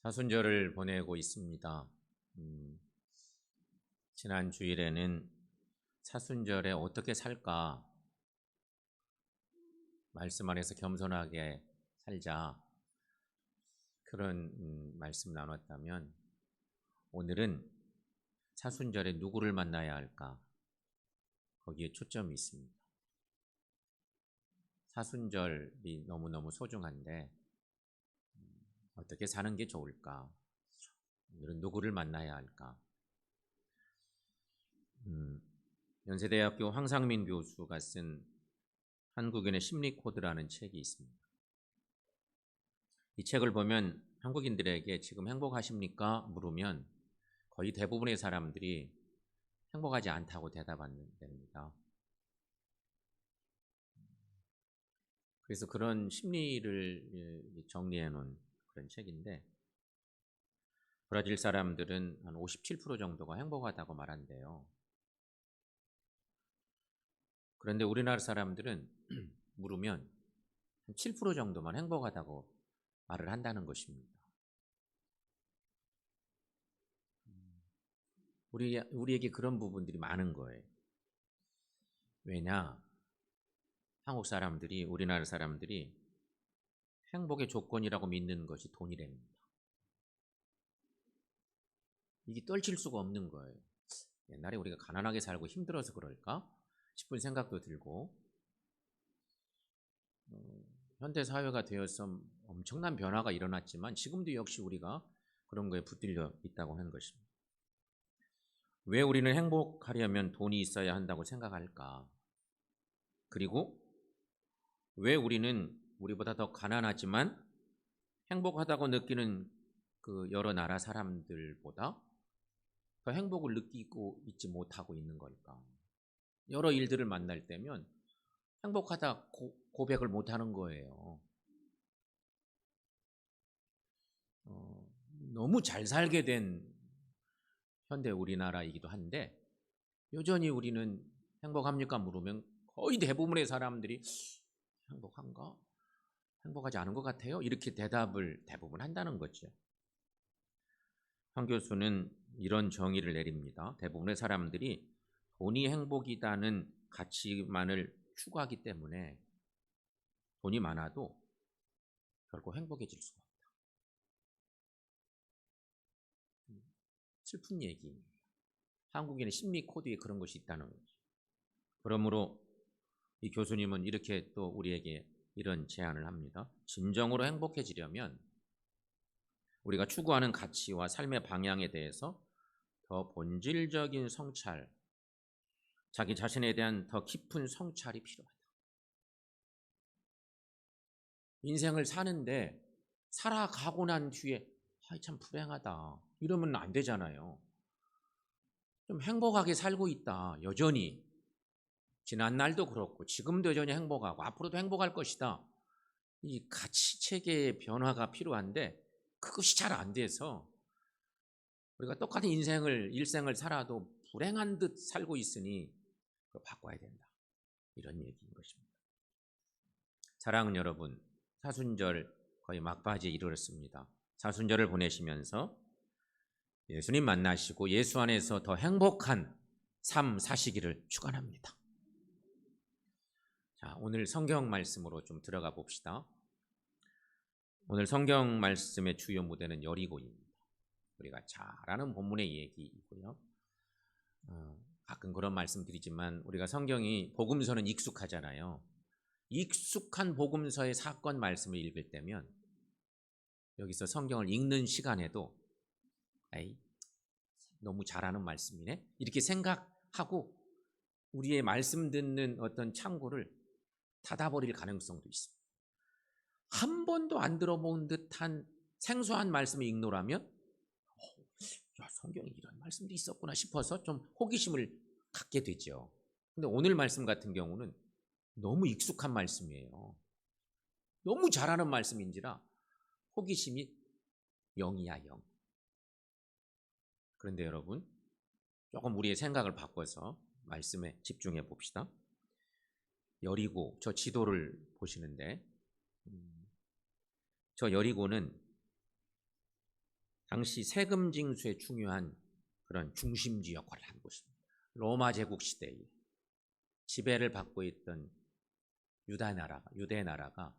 사순절을 보내고 있습니다. 지난 주일에는 사순절에 어떻게 살까 말씀 안에서 겸손하게 살자 그런 말씀 나눴다면, 오늘은 사순절에 누구를 만나야 할까, 거기에 초점이 있습니다. 사순절이 너무너무 소중한데 어떻게 사는 게 좋을까, 오늘은 누구를 만나야 할까. 연세대학교 황상민 교수가 쓴 한국인의 심리 코드라는 책이 있습니다. 이 책을 보면 한국인들에게 지금 행복하십니까? 물으면 거의 대부분의 사람들이 행복하지 않다고 대답합니다. 그래서 그런 심리를 정리해 놓은 그런 책인데, 브라질 사람들은 한 57% 정도가 행복하다고 말한대요. 그런데 우리나라 사람들은 물으면 7% 정도만 행복하다고 말을 한다는 것입니다. 우리에게 그런 부분들이 많은 거예요. 왜냐? 한국 사람들이, 우리나라 사람들이 행복의 조건이라고 믿는 것이 돈이랍니다. 이게 떨칠 수가 없는 거예요. 옛날에 우리가 가난하게 살고 힘들어서 그럴까 싶은 생각도 들고, 현대 사회가 되어서 엄청난 변화가 일어났지만 지금도 역시 우리가 그런 거에 붙들려 있다고 하는 것입니다. 왜 우리는 행복하려면 돈이 있어야 한다고 생각할까? 그리고 왜 우리는 우리보다 더 가난하지만 행복하다고 느끼는 그 여러 나라 사람들보다 더 행복을 느끼고 있지 못하고 있는 걸까? 여러 일들을 만날 때면 행복하다 고백을 못하는 거예요. 너무 잘 살게 된 현대 우리나라이기도 한데, 여전히 우리는 행복합니까? 물으면 거의 대부분의 사람들이 행복한가? 행복하지 않은 것 같아요. 이렇게 대답을 대부분 한다는 거죠. 한 교수는 이런 정의를 내립니다. 대부분의 사람들이 돈이 행복이라는 가치만을 추구하기 때문에 돈이 많아도 결코 행복해질 수가 없다. 슬픈 얘기입니다. 한국인의 심리 코드에 그런 것이 있다는 거죠. 그러므로 이 교수님은 이렇게 또 우리에게 이런 제안을 합니다. 진정으로 행복해지려면 우리가 추구하는 가치와 삶의 방향에 대해서 더 본질적인 성찰, 자기 자신에 대한 더 깊은 성찰이 필요하다. 인생을 사는데 살아가고 난 뒤에 참 불행하다 이러면 안 되잖아요. 좀 행복하게 살고 있다, 여전히 지난 날도 그렇고 지금도 여전히 행복하고 앞으로도 행복할 것이다, 이 가치체계의 변화가 필요한데 그것이 잘 안 돼서 우리가 똑같은 일생을 살아도 불행한 듯 살고 있으니 그걸 바꿔야 된다, 이런 얘기인 것입니다. 사랑하는 여러분, 사순절 거의 막바지에 이르렀습니다. 사순절을 보내시면서 예수님 만나시고 예수 안에서 더 행복한 삶 사시기를 축원합니다. 자, 오늘 성경 말씀으로 좀 들어가 봅시다. 오늘 성경 말씀의 주요 무대는 여리고입니다. 우리가 잘 아는 본문의 얘기이고요. 가끔 그런 말씀 드리지만 우리가 성경이 복음서는 익숙하잖아요. 익숙한 복음서의 사건 말씀을 읽을 때면 여기서 성경을 읽는 시간에도 에이, 너무 잘하는 말씀이네 이렇게 생각하고 우리의 말씀 듣는 어떤 창구를 닫아버릴 가능성도 있습니다. 한 번도 안 들어본 듯한 생소한 말씀을 읽노라면 야, 성경에 이런 말씀도 있었구나 싶어서 좀 호기심을 갖게 되죠. 근데 오늘 말씀 같은 경우는 너무 익숙한 말씀이에요. 너무 잘하는 말씀인지라 호기심이 0이야, 0. 그런데 여러분, 조금 우리의 생각을 바꿔서 말씀에 집중해 봅시다. 여리고, 저 지도를 보시는데 저 여리고는 당시 세금 징수에 중요한 그런 중심지 역할을 한 곳입니다. 로마 제국 시대에 지배를 받고 있던 유대 나라가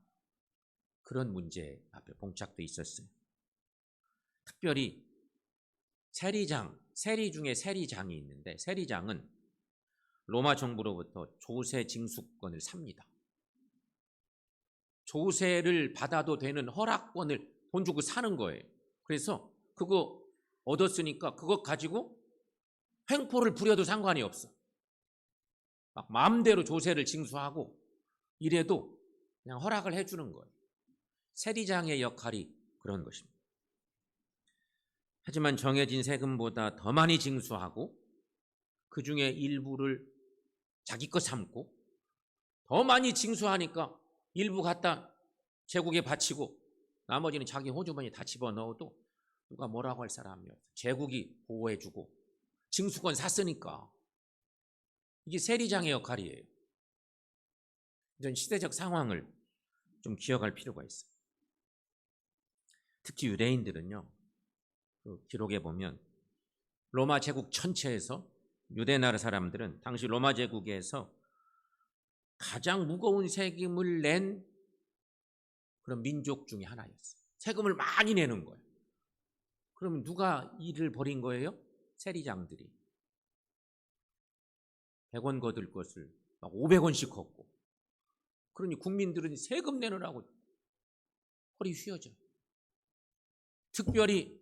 그런 문제 앞에 봉착돼 있었어요. 특별히 세리 중에 세리장이 있는데, 세리장은 로마 정부로부터 조세 징수권을 삽니다. 조세를 받아도 되는 허락권을 돈 주고 사는 거예요. 그래서 그거 얻었으니까 그거 가지고 횡포를 부려도 상관이 없어. 막 마음대로 조세를 징수하고 이래도 그냥 허락을 해주는 거예요. 세리장의 역할이 그런 것입니다. 하지만 정해진 세금보다 더 많이 징수하고 그 중에 일부를 자기 거 삼고 더 많이 징수하니까 일부 갖다 제국에 바치고 나머지는 자기 호주머니에 다 집어넣어도 누가 뭐라고 할 사람이 없어요. 제국이 보호해주고 징수권 샀으니까. 이게 세리장의 역할이에요. 이런 시대적 상황을 좀 기억할 필요가 있어요. 특히 유대인들은요, 그 기록에 보면 로마 제국 전체에서 유대 나라 사람들은 당시 로마 제국에서 가장 무거운 세금을 낸 그런 민족 중에 하나였어요. 세금을 많이 내는 거예요. 그러면 누가 일을 벌인 거예요? 세리장들이. 100원 거둘 것을 막 500원씩 걷고. 그러니 국민들은 세금 내느라고 허리 휘어져요. 특별히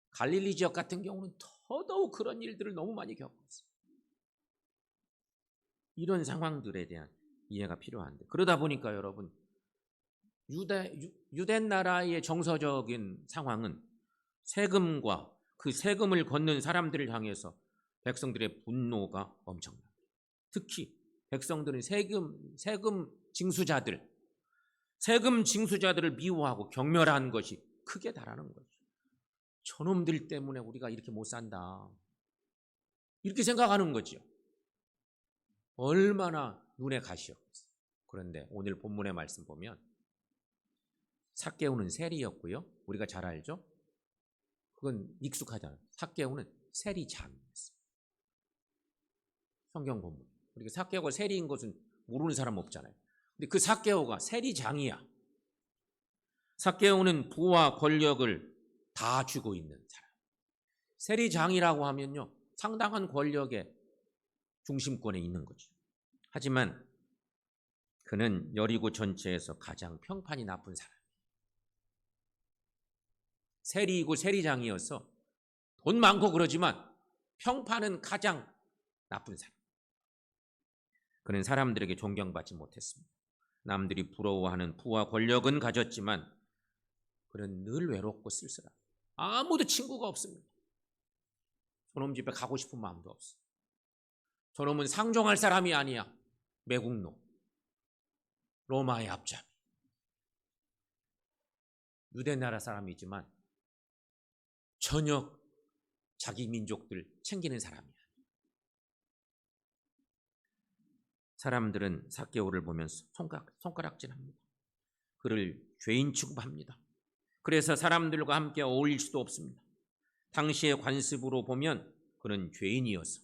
갈릴리 지역 같은 경우는 더더욱 그런 일들을 너무 많이 겪었어요. 이런 상황들에 대한 이해가 필요한데, 그러다 보니까 여러분, 유대 나라의 정서적인 상황은 세금과 그 세금을 걷는 사람들을 향해서 백성들의 분노가 엄청납니다. 특히 백성들은 세금 징수자들을 미워하고 경멸하는 것이 크게 달하는 거죠. 저놈들 때문에 우리가 이렇게 못 산다, 이렇게 생각하는 거죠. 얼마나 눈에 가시였겠어요. 그런데 오늘 본문의 말씀 보면 삭개오는 세리였고요, 우리가 잘 알죠? 그건 익숙하잖아요. 삭개오는 세리장이었어요. 성경 본문, 우리가 삭개오가 세리인 것은 모르는 사람 없잖아요. 근데 그 삭개오가 세리장이야. 삭개오는 부와 권력을 다 쥐고 있는 사람. 세리장이라고 하면요, 상당한 권력의 중심권에 있는 거죠. 하지만 그는 여리고 전체에서 가장 평판이 나쁜 사람. 세리이고 세리장이어서 돈 많고 그러지만 평판은 가장 나쁜 사람. 그는 사람들에게 존경받지 못했습니다. 남들이 부러워하는 부와 권력은 가졌지만 그는 늘 외롭고 쓸쓸하고 아무도 친구가 없습니다. 저놈 집에 가고 싶은 마음도 없어. 저놈은 상종할 사람이 아니야. 매국노, 로마의 앞잡이. 유대 나라 사람이지만 전혀 자기 민족들 챙기는 사람이야. 사람들은 삭개오를 보면서 손가락질합니다. 그를 죄인 취급합니다. 그래서 사람들과 함께 어울릴 수도 없습니다. 당시의 관습으로 보면 그는 죄인이어서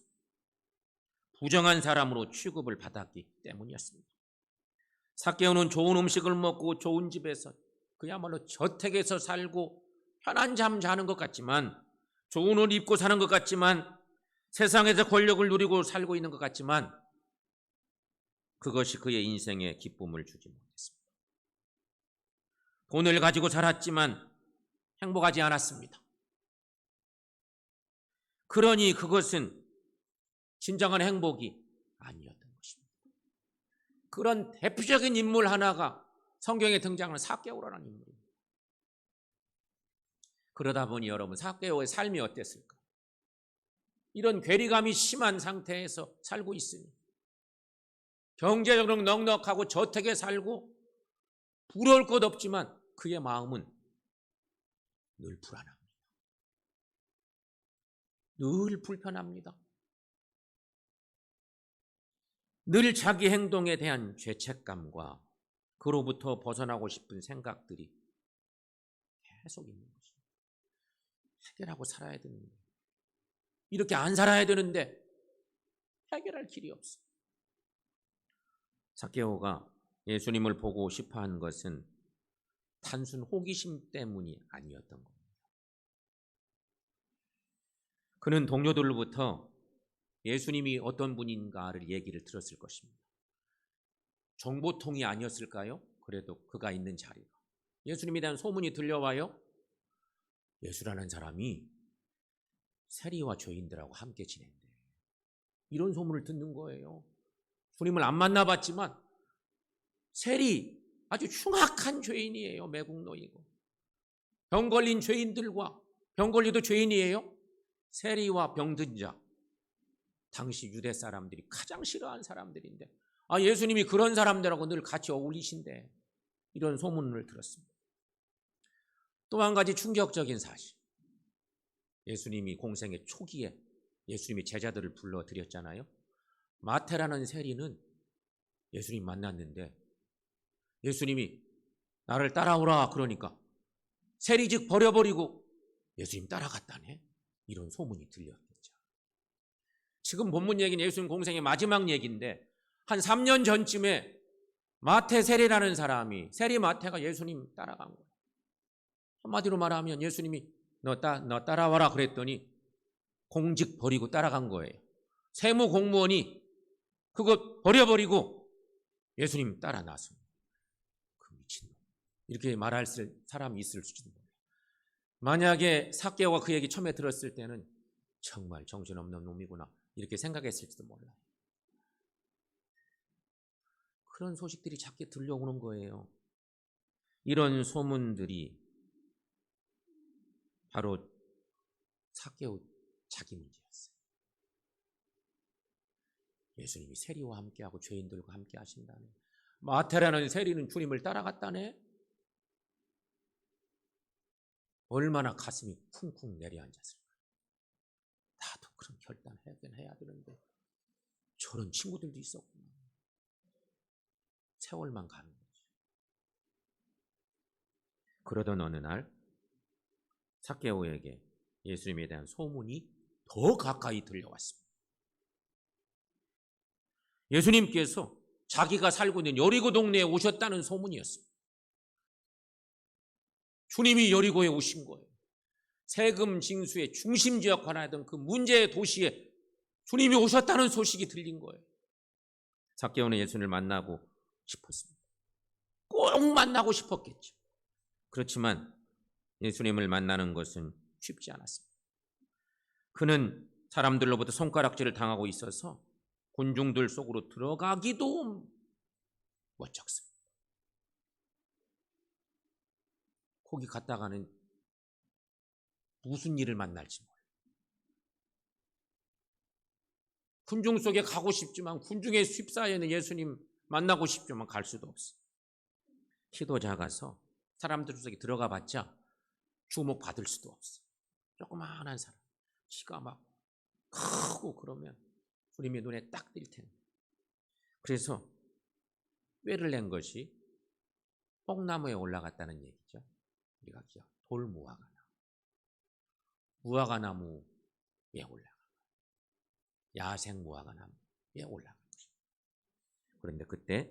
부정한 사람으로 취급을 받았기 때문이었습니다. 삭개오는 좋은 음식을 먹고 좋은 집에서, 그야말로 저택에서 살고 편한 잠 자는 것 같지만, 좋은 옷 입고 사는 것 같지만, 세상에서 권력을 누리고 살고 있는 것 같지만 그것이 그의 인생에 기쁨을 주지 못했습니다. 돈을 가지고 살았지만 행복하지 않았습니다. 그러니 그것은 진정한 행복이 아니었던 것입니다. 그런 대표적인 인물 하나가 성경에 등장하는 삭개오라는 인물입니다. 그러다 보니 여러분, 삭개오의 삶이 어땠을까? 이런 괴리감이 심한 상태에서 살고 있으니, 경제적으로 넉넉하고 저택에 살고 부러울 것 없지만 그의 마음은 늘 불안합니다. 늘 불편합니다. 늘 자기 행동에 대한 죄책감과 그로부터 벗어나고 싶은 생각들이 계속 있는 것입니다. 해결하고 살아야 되는데, 이렇게 안 살아야 되는데 해결할 길이 없어. 삭개오가 예수님을 보고 싶어 한 것은 단순 호기심 때문이 아니었던 겁니다. 그는 동료들로부터 예수님이 어떤 분인가를 얘기를 들었을 것입니다. 정보통이 아니었을까요? 그래도 그가 있는 자리가. 예수님에 대한 소문이 들려와요. 예수라는 사람이 세리와 죄인들하고 함께 지낸대. 이런 소문을 듣는 거예요. 주님을 안 만나봤지만 세리, 아주 흉악한 죄인이에요. 매국노이고. 병 걸린 죄인들과, 병 걸리도 죄인이에요. 세리와 병든 자, 당시 유대 사람들이 가장 싫어한 사람들인데, 예수님이 그런 사람들하고 늘 같이 어울리신대. 이런 소문을 들었습니다. 또 한 가지 충격적인 사실, 예수님이 공생의 초기에 예수님이 제자들을 불러드렸잖아요. 마태라는 세리는 예수님 만났는데 예수님이 나를 따라오라 그러니까 세리즉 버려버리고 예수님 따라갔다네. 이런 소문이 들렸겠죠. 지금 본문 얘기는 예수님 공생의 마지막 얘기인데 한 3년 전쯤에 마태 세리라는 사람이, 세리 마태가 예수님 따라간 거예요. 한마디로 말하면 예수님이 너 따라와라 그랬더니 공직 버리고 따라간 거예요. 세무 공무원이 그거 버려버리고 예수님 따라 나섭니다. 그 미친놈. 이렇게 말할 사람이 있을 수도 몰라요. 만약에 삭개오가 그 얘기 처음에 들었을 때는 정말 정신없는 놈이구나 이렇게 생각했을지도 몰라요. 그런 소식들이 자꾸 들려오는 거예요. 이런 소문들이 바로 삭개오 자기 문제였어요. 예수님이 세리와 함께하고 죄인들과 함께 하신다네. 마태라는 세리는 주님을 따라갔다네. 얼마나 가슴이 쿵쿵 내려앉았을까. 나도 그런 결단해야 되는데 저런 친구들도 있었구나. 세월만 가는 거죠. 그러던 어느 날 삭개오에게 예수님에 대한 소문이 더 가까이 들려왔습니다. 예수님께서 자기가 살고 있는 여리고 동네에 오셨다는 소문이었습니다. 주님이 여리고에 오신 거예요. 세금 징수의 중심지 역할을 하던 그 문제의 도시에 주님이 오셨다는 소식이 들린 거예요. 삭개오는 예수님을 만나고 싶었습니다. 꼭 만나고 싶었겠죠. 그렇지만 예수님을 만나는 것은 쉽지 않았습니다. 그는 사람들로부터 손가락질을 당하고 있어서 군중들 속으로 들어가기도 멋쩍습니다. 거기 갔다가는 무슨 일을 만날지 몰라요. 군중 속에 가고 싶지만 군중에 휩싸여있는 예수님 만나고 싶지만 갈 수도 없어요. 키도 작아서 사람들 속에 들어가 봤자 주목받을 수도 없어요. 조그마한 사람, 키가 막 크고 그러면 주님의 눈에 딱 띌 텐데. 그래서 꾀를 낸 것이 뽕나무에 올라갔다는 얘기죠. 우리가 돌무화과나무. 무화과나무에 올라간 야생 무화과나무에 올라간 것입니다. 그런데 그때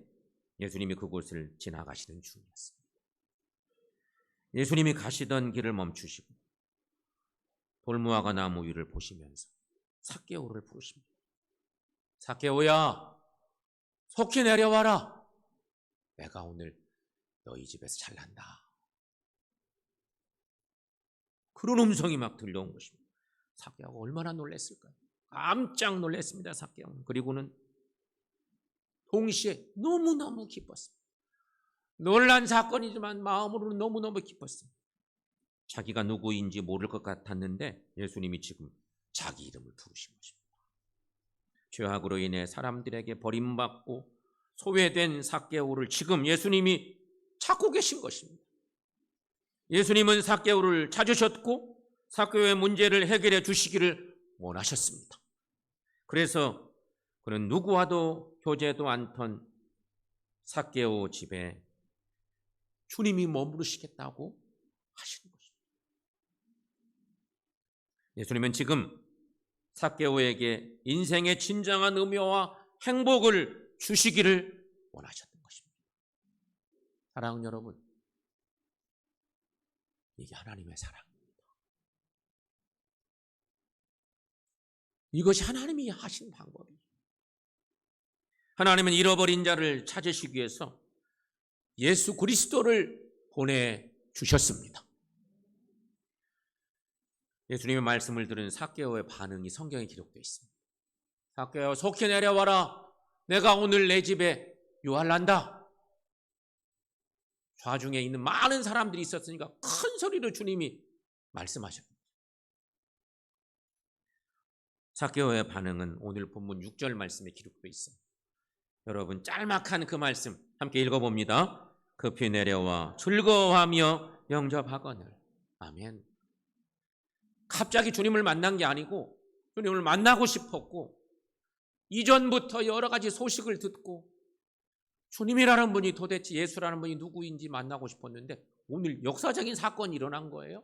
예수님이 그곳을 지나가시는 중이었습니다. 예수님이 가시던 길을 멈추시고 돌무화과나무 위를 보시면서 삭개오를 부르십니다. 삭개오야, 속히 내려와라. 내가 오늘 너희 집에서 잘난다. 그런 음성이 막 들려온 것입니다. 삭개오가 얼마나 놀랐을까요? 깜짝 놀랐습니다. 삭개오는. 그리고는 동시에 너무너무 기뻤습니다. 놀란 사건이지만 마음으로는 너무너무 기뻤습니다. 자기가 누구인지 모를 것 같았는데 예수님이 지금 자기 이름을 부르신 것입니다. 죄악으로 인해 사람들에게 버림받고 소외된 삭개오를 지금 예수님이 찾고 계신 것입니다. 예수님은 삭개오를 찾으셨고 삭개오의 문제를 해결해 주시기를 원하셨습니다. 그래서 그는 누구와도 교제도 않던 삭개오 집에 주님이 머무르시겠다고 하시는 것입니다. 예수님은 지금 삭개오에게 인생의 진정한 의미와 행복을 주시기를 원하셨던 것입니다. 사랑하는 여러분, 이게 하나님의 사랑입니다. 이것이 하나님이 하신 방법이에요. 하나님은 잃어버린 자를 찾으시기 위해서 예수 그리스도를 보내주셨습니다. 예수님의 말씀을 들은 삭개오의 반응이 성경에 기록되어 있습니다. 삭개오, 속히 내려와라. 내가 오늘 내 집에 유할난다. 좌중에 있는 많은 사람들이 있었으니까 큰 소리로 주님이 말씀하셨습니다. 삭개오의 반응은 오늘 본문 6절 말씀에 기록되어 있어요. 여러분, 짤막한 그 말씀 함께 읽어봅니다. 급히 내려와 즐거워하며 영접하거늘. 아멘. 갑자기 주님을 만난 게 아니고 주님을 만나고 싶었고 이전부터 여러 가지 소식을 듣고 주님이라는 분이 도대체 예수라는 분이 누구인지 만나고 싶었는데 오늘 역사적인 사건이 일어난 거예요.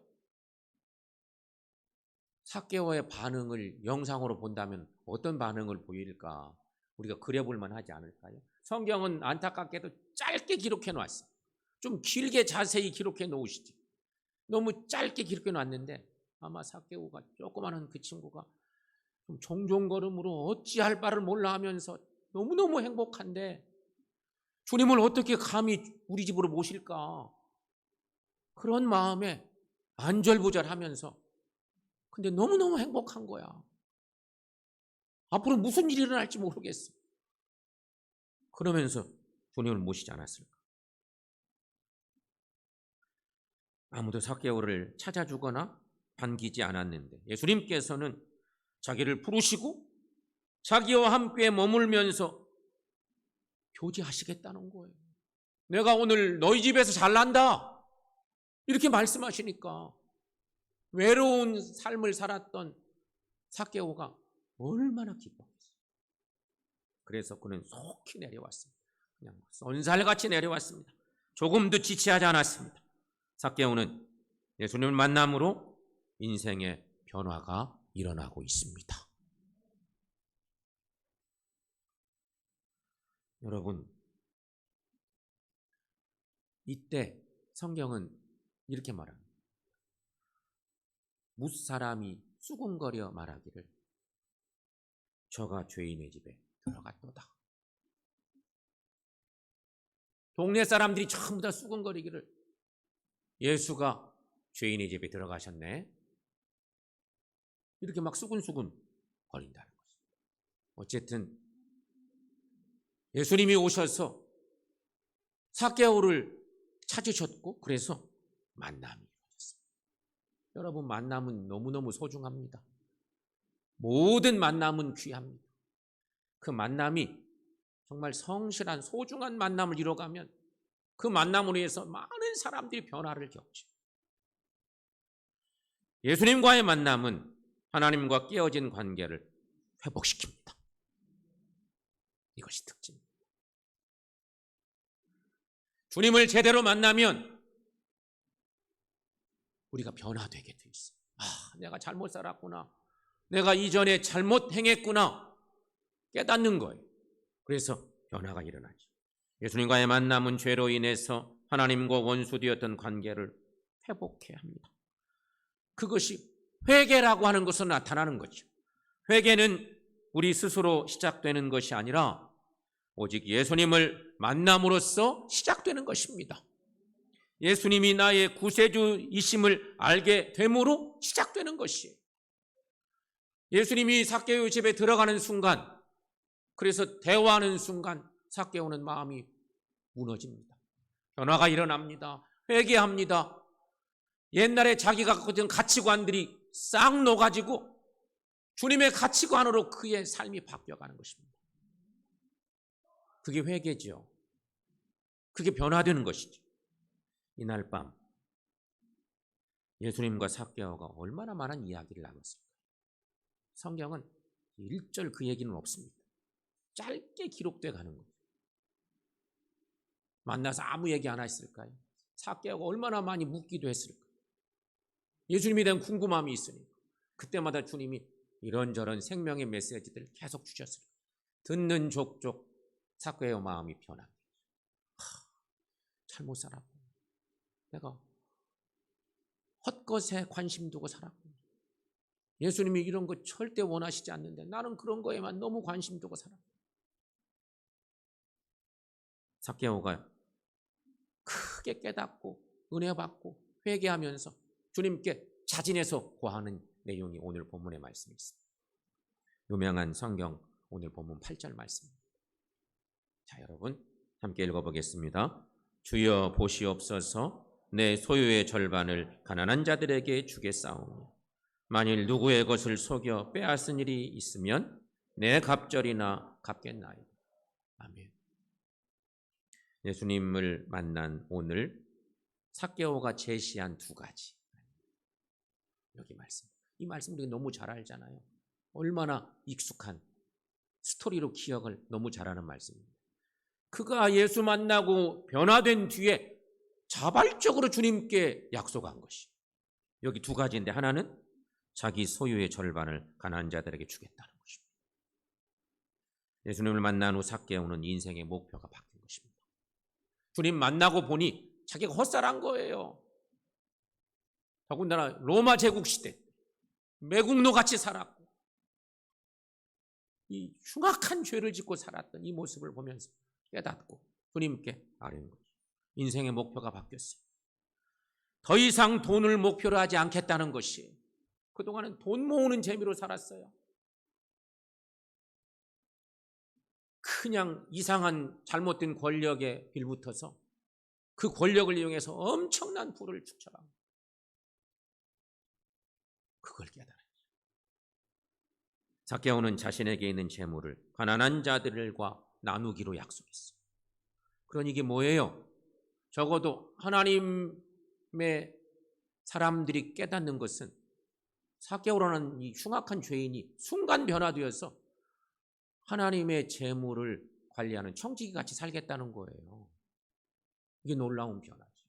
삭개오의 반응을 영상으로 본다면 어떤 반응을 보일까? 우리가 그려볼 만하지 않을까요? 성경은 안타깝게도 짧게 기록해 놨어요. 좀 길게 자세히 기록해 놓으시지. 너무 짧게 기록해 놨는데 아마 삭개오가 조그마한 그 친구가 좀 종종걸음으로 어찌할 바를 몰라 하면서 너무너무 행복한데 주님을 어떻게 감히 우리 집으로 모실까? 그런 마음에 안절부절하면서 근데 너무너무 행복한 거야. 앞으로 무슨 일이 일어날지 모르겠어. 그러면서 주님을 모시지 않았을까? 아무도 삭개오를 찾아주거나 반기지 않았는데 예수님께서는 자기를 부르시고 자기와 함께 머물면서 교제하시겠다는 거예요. 내가 오늘 너희 집에서 잘난다 이렇게 말씀하시니까 외로운 삶을 살았던 삭개오가 얼마나 기뻤겠어요. 그래서 그는 속히 내려왔습니다. 그냥 쏜살같이 내려왔습니다. 조금도 지체하지 않았습니다. 삭개오는 예수님을 만남으로 인생의 변화가 일어나고 있습니다. 여러분, 이때 성경은 이렇게 말합니다. 뭇사람이 수군거려 말하기를 저가 죄인의 집에 들어갔도다. 동네 사람들이 전부 다 수군거리기를 예수가 죄인의 집에 들어가셨네. 이렇게 막 수군수군 거린다는 거죠. 어쨌든 예수님이 오셔서 삭개오를 찾으셨고 그래서 만남이 이루어졌습니다. 여러분, 만남은 너무너무 소중합니다. 모든 만남은 귀합니다. 그 만남이 정말 성실한 소중한 만남을 이뤄가면 그 만남으로 해서 많은 사람들이 변화를 겪죠. 예수님과의 만남은 하나님과 깨어진 관계를 회복시킵니다. 이것이 특징입니다. 주님을 제대로 만나면 우리가 변화되게 돼 있어요. 내가 잘못 살았구나. 내가 이전에 잘못 행했구나. 깨닫는 거예요. 그래서 변화가 일어나죠. 예수님과의 만남은 죄로 인해서 하나님과 원수되었던 관계를 회복해야 합니다. 그것이 회개라고 하는 것으로 나타나는 거죠. 회개는 우리 스스로 시작되는 것이 아니라 오직 예수님을 만남으로써 시작되는 것입니다. 예수님이 나의 구세주이심을 알게 됨으로 시작되는 것이에요. 예수님이 삭개오 집에 들어가는 순간, 그래서 대화하는 순간 삭개오는 마음이 무너집니다. 변화가 일어납니다. 회개합니다. 옛날에 자기가 갖고 있던 가치관들이 싹 녹아지고 주님의 가치관으로 그의 삶이 바뀌어가는 것입니다. 그게 회개죠. 그게 변화되는 것이죠. 이날 밤 예수님과 삭개오가 얼마나 많은 이야기를 나눴을까요? 성경은 1절 그 얘기는 없습니다. 짧게 기록돼 가는 거예요. 만나서 아무 얘기 안 했을까요? 삭개오가 얼마나 많이 묻기도 했을까요? 예수님에 대한 궁금함이 있으니까. 그때마다 주님이 이런저런 생명의 메시지들을 계속 주셨어요. 듣는 족족 삭개오 마음이 변합니다. 잘못 살았고, 내가 헛것에 관심 두고 살았고, 예수님이 이런 거 절대 원하시지 않는데 나는 그런 거에만 너무 관심 두고 살았고. 삭개오가 크게 깨닫고 은혜 받고 회개하면서 주님께 자진해서 고하는 내용이 오늘 본문의 말씀이 있습니다. 유명한 성경 오늘 본문 8절 말씀입니다. 자, 여러분 함께 읽어보겠습니다. 주여 보시옵소서, 내 소유의 절반을 가난한 자들에게 주겠사오니 만일 누구의 것을 속여 빼앗은 일이 있으면 내 갑절이나 갚겠나이다. 아멘. 예수님을 만난 오늘 삭개오가 제시한 두 가지, 여기 말씀, 이 말씀 우리가 너무 잘 알잖아요. 얼마나 익숙한 스토리로 기억을 너무 잘하는 말씀입니다. 그가 예수 만나고 변화된 뒤에 자발적으로 주님께 약속한 것이 여기 두 가지인데, 하나는 자기 소유의 절반을 가난한 자들에게 주겠다는 것입니다. 예수님을 만난 후 삭개오는 인생의 목표가 바뀐 것입니다. 주님 만나고 보니 자기가 헛살한 거예요. 더군다나 로마 제국 시대 매국노 같이 살았고 이 흉악한 죄를 짓고 살았던 이 모습을 보면서 깨닫고 주님께 아뢰는 거죠. 인생의 목표가 바뀌었어요. 더 이상 돈을 목표로 하지 않겠다는 것이, 그동안은 돈 모으는 재미로 살았어요. 그냥 이상한 잘못된 권력에 빌붙어서 그 권력을 이용해서 엄청난 부를 축적하고, 그걸 깨달아요. 삭개오는 자신에게 있는 재물을 가난한 자들과 나누기로 약속했어요. 그러니 이게 뭐예요? 적어도 하나님의 사람들이 깨닫는 것은 삭개오라는 이 흉악한 죄인이 순간 변화되어서 하나님의 재물을 관리하는 청지기 같이 살겠다는 거예요. 이게 놀라운 변화죠.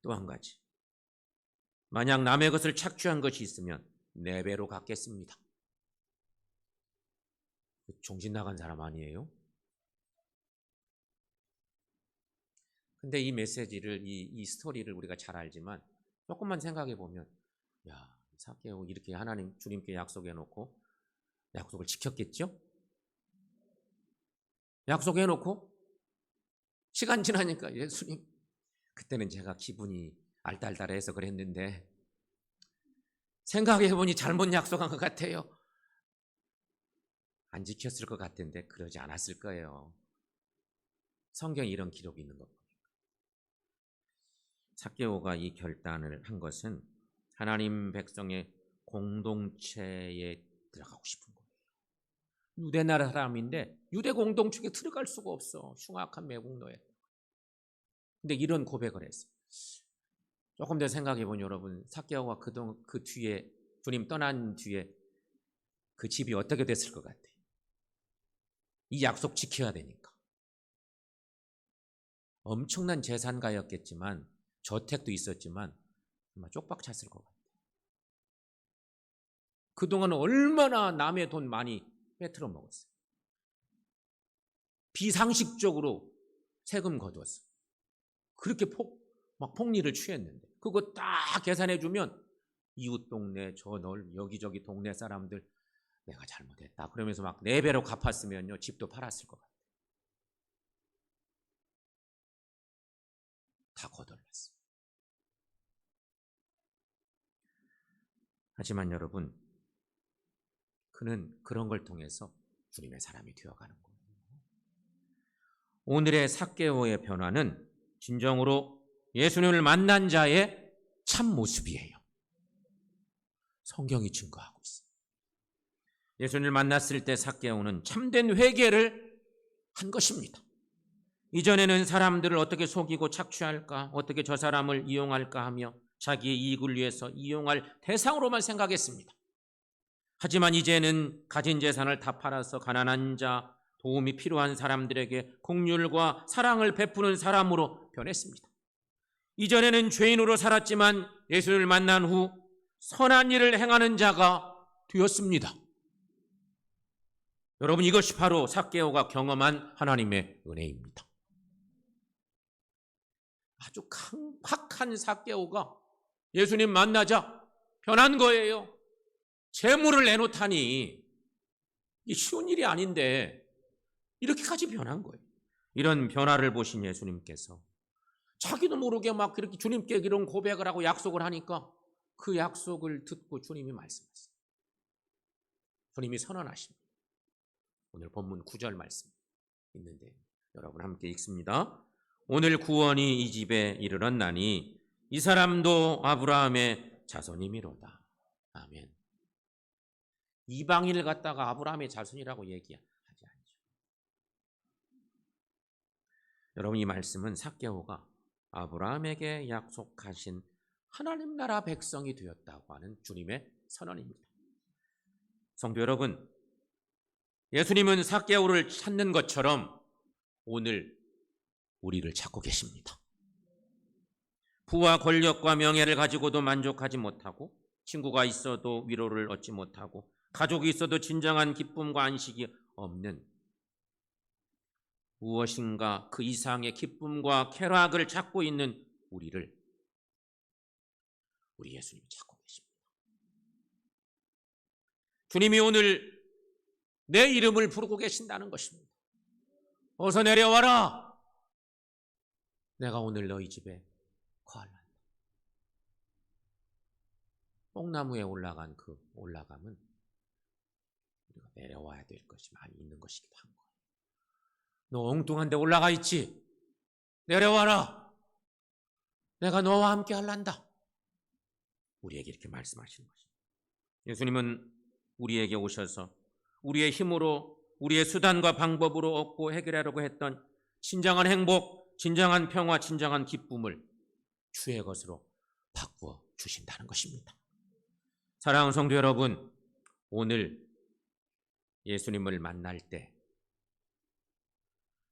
또 한 가지, 만약 남의 것을 착취한 것이 있으면 4배로 갚겠습니다. 정신 나간 사람 아니에요? 근데 이 메시지를, 이 스토리를 우리가 잘 알지만 조금만 생각해 보면, 야, 삭개오 이렇게 하나님 주님께 약속해 놓고 약속을 지켰겠죠? 약속해 놓고 시간 지나니까 예수님, 그때는 제가 기분이 알딸딸해서 그랬는데 생각해 보니 잘못 약속한 것 같아요. 안 지켰을 것 같은데 그러지 않았을 거예요. 성경에 이런 기록이 있는 겁니다. 삭개오가 이 결단을 한 것은 하나님 백성의 공동체에 들어가고 싶은 거예요. 유대 나라 사람인데 유대 공동체에 들어갈 수가 없어. 흉악한 매국노예. 근데 이런 고백을 했어요. 조금 더 생각해 보니 여러분, 삭개오가 그 뒤에, 주님 떠난 뒤에 그 집이 어떻게 됐을 것 같아요? 이 약속 지켜야 되니까. 엄청난 재산가였겠지만, 저택도 있었지만 정말 쪽박 찼을 것 같아요. 그동안 얼마나 남의 돈 많이 빼트려 먹었어요. 비상식적으로 세금 거두었어요. 그렇게 폭리를 취했는데 그거 딱 계산해주면 이웃 동네, 여기저기 동네 사람들 내가 잘못했다 그러면서 막 4배로 갚았으면요 집도 팔았을 것 같아요. 다 거덜났어요. 하지만 여러분, 그는 그런 걸 통해서 주님의 사람이 되어가는 거예요. 오늘의 삭개오의 변화는 진정으로 예수님을 만난 자의 참모습이에요. 성경이 증거하고 있어요. 예수님을 만났을 때 삭개오는 참된 회개를 한 것입니다. 이전에는 사람들을 어떻게 속이고 착취할까, 어떻게 저 사람을 이용할까 하며 자기의 이익을 위해서 이용할 대상으로만 생각했습니다. 하지만 이제는 가진 재산을 다 팔아서 가난한 자, 도움이 필요한 사람들에게 긍휼과 사랑을 베푸는 사람으로 변했습니다. 이전에는 죄인으로 살았지만 예수를 만난 후 선한 일을 행하는 자가 되었습니다. 여러분, 이것이 바로 삭개오가 경험한 하나님의 은혜입니다. 아주 강팍한 삭개오가 예수님 만나자 변한 거예요. 재물을 내놓다니 이 쉬운 일이 아닌데 이렇게까지 변한 거예요. 이런 변화를 보신 예수님께서 자기도 모르게 막 그렇게 주님께 이런 고백을 하고 약속을 하니까 그 약속을 듣고 주님이 말씀하세요. 주님이 선언하십니다. 오늘 본문 9절 말씀 있는데 여러분 함께 읽습니다. 오늘 구원이 이 집에 이르렀나니 이 사람도 아브라함의 자손이미로다. 아멘. 이방인을 갖다가 아브라함의 자손이라고 얘기하지 않죠. 여러분, 이 말씀은 삭개오가 아브라함에게 약속하신 하나님 나라 백성이 되었다고 하는 주님의 선언입니다. 성도 여러분, 예수님은 삭개오를 찾는 것처럼 오늘 우리를 찾고 계십니다. 부와 권력과 명예를 가지고도 만족하지 못하고, 친구가 있어도 위로를 얻지 못하고, 가족이 있어도 진정한 기쁨과 안식이 없는 무엇인가 그 이상의 기쁨과 쾌락을 찾고 있는 우리를 우리 예수님이 찾고 계십니다. 주님이 오늘 내 이름을 부르고 계신다는 것입니다. 어서 내려와라. 내가 오늘 너희 집에 거할란다. 뽕나무에 올라간 그 올라감은 우리가 내려와야 될 것이 많이 있는 것이기도 한 거예요. 너 엉뚱한 데 올라가 있지? 내려와라. 내가 너와 함께 할란다. 우리에게 이렇게 말씀하시는 것입니다. 예수님은 우리에게 오셔서 우리의 힘으로, 우리의 수단과 방법으로 얻고 해결하려고 했던 진정한 행복, 진정한 평화, 진정한 기쁨을 주의 것으로 바꾸어 주신다는 것입니다. 사랑하는 성도 여러분, 오늘 예수님을 만날 때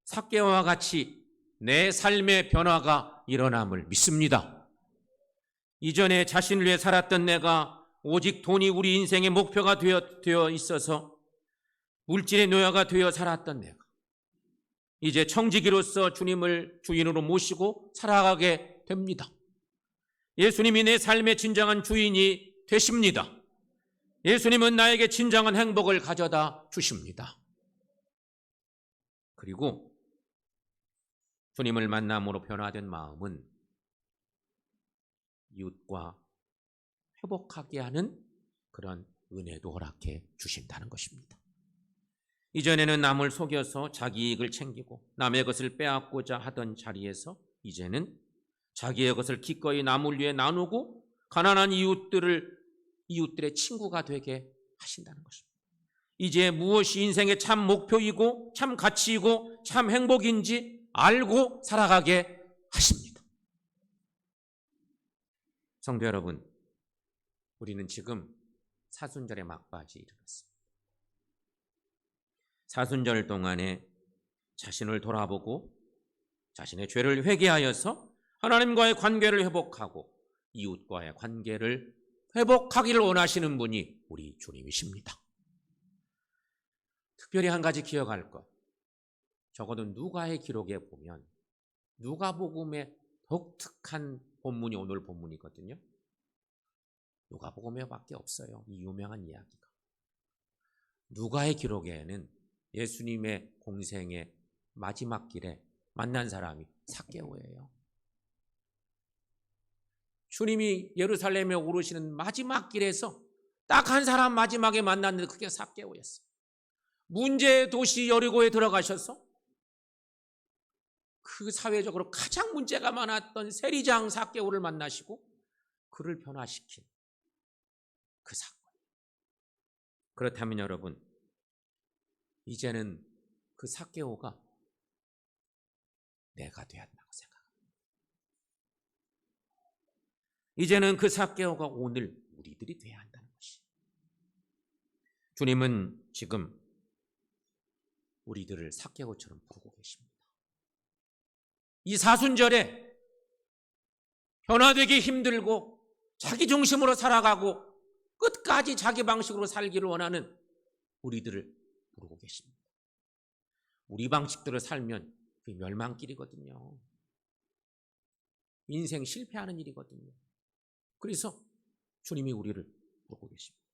삭개오와 같이 내 삶의 변화가 일어남을 믿습니다. 이전에 자신을 위해 살았던 내가 오직 돈이 우리 인생의 목표가 되어 있어서 물질의 노예가 되어 살았던 내가 이제 청지기로서 주님을 주인으로 모시고 살아가게 됩니다. 예수님이 내 삶의 진정한 주인이 되십니다. 예수님은 나에게 진정한 행복을 가져다 주십니다. 그리고 주님을 만남으로 변화된 마음은 이웃과 회복하게 하는 그런 은혜도 허락해 주신다는 것입니다. 이전에는 남을 속여서 자기 이익을 챙기고 남의 것을 빼앗고자 하던 자리에서 이제는 자기의 것을 기꺼이 남을 위해 나누고 가난한 이웃들의 친구가 되게 하신다는 것입니다. 이제 무엇이 인생의 참 목표이고 참 가치이고 참 행복인지 알고 살아가게 하십니다. 성도 여러분, 우리는 지금 사순절의 막바지에 이르렀습니다. 사순절 동안에 자신을 돌아보고 자신의 죄를 회개하여서 하나님과의 관계를 회복하고 이웃과의 관계를 회복하기를 원하시는 분이 우리 주님이십니다. 특별히 한 가지 기억할 것, 적어도 누가의 기록에 보면 누가복음의 독특한 본문이 오늘 본문이거든요. 누가복음에밖에 없어요. 이 유명한 이야기가. 누가의 기록에는 예수님의 공생의 마지막 길에 만난 사람이 삭개오예요. 주님이 예루살렘에 오르시는 마지막 길에서 딱 한 사람 마지막에 만났는데 그게 삭개오였어요. 문제의 도시 여리고에 들어가셔서 그 사회적으로 가장 문제가 많았던 세리장 삭개오를 만나시고 그를 변화시킨 그 사건. 그렇다면 여러분, 이제는 그 삭개오가 내가 되었다고 생각합니다. 이제는 그 삭개오가 오늘 우리들이 되어야 한다는 것이. 주님은 지금 우리들을 삭개오처럼 부르고 계십니다. 이 사순절에 변화되기 힘들고 자기 중심으로 살아가고 끝까지 자기 방식으로 살기를 원하는 우리들을 부르고 계십니다. 우리 방식대로 살면 그게 멸망길이거든요. 인생 실패하는 일이거든요. 그래서 주님이 우리를 부르고 계십니다.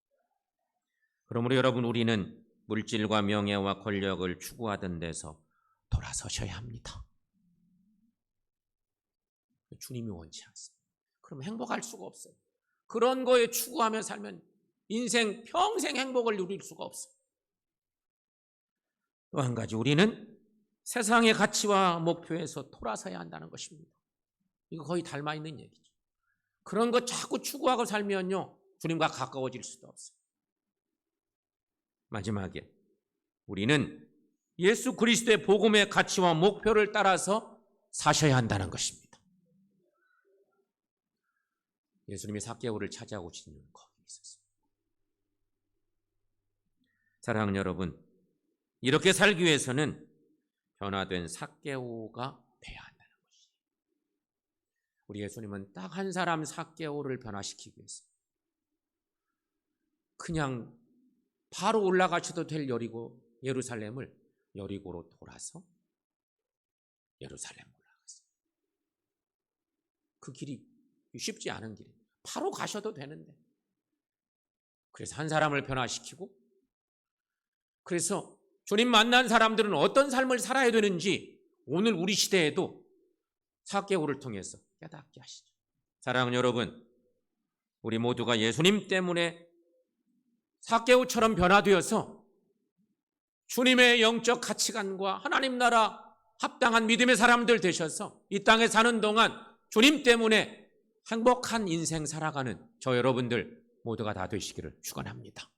그러므로 여러분, 우리는 물질과 명예와 권력을 추구하던 데서 돌아서셔야 합니다. 주님이 원치 않습니다. 그럼 행복할 수가 없어요. 그런 거에 추구하며 살면 인생 평생 행복을 누릴 수가 없어요. 또 한 가지, 우리는 세상의 가치와 목표에서 돌아서야 한다는 것입니다. 이거 거의 닮아 있는 얘기죠. 그런 거 자꾸 추구하고 살면요, 주님과 가까워질 수도 없어요. 마지막에 우리는 예수 그리스도의 복음의 가치와 목표를 따라서 사셔야 한다는 것입니다. 예수님이 삭개오를 찾아오신 이유는 거기에 있었습니다. 사랑하는 여러분, 이렇게 살기 위해서는 변화된 삭개오가 돼야 한다는 것이에요. 우리 예수님은 딱 한 사람 삭개오를 변화시키기 위해서 그냥 바로 올라가셔도 될 예루살렘을 여리고로 돌아서 예루살렘 올라갔어요. 그 길이 쉽지 않은 길이에요. 바로 가셔도 되는데. 그래서 한 사람을 변화시키고, 그래서 주님 만난 사람들은 어떤 삶을 살아야 되는지 오늘 우리 시대에도 삭개오를 통해서 깨닫게 하시죠. 사랑하는 여러분, 우리 모두가 예수님 때문에 삭개오처럼 변화되어서 주님의 영적 가치관과 하나님 나라 합당한 믿음의 사람들 되셔서 이 땅에 사는 동안 주님 때문에 행복한 인생 살아가는 저 여러분들 모두가 다 되시기를 축원합니다.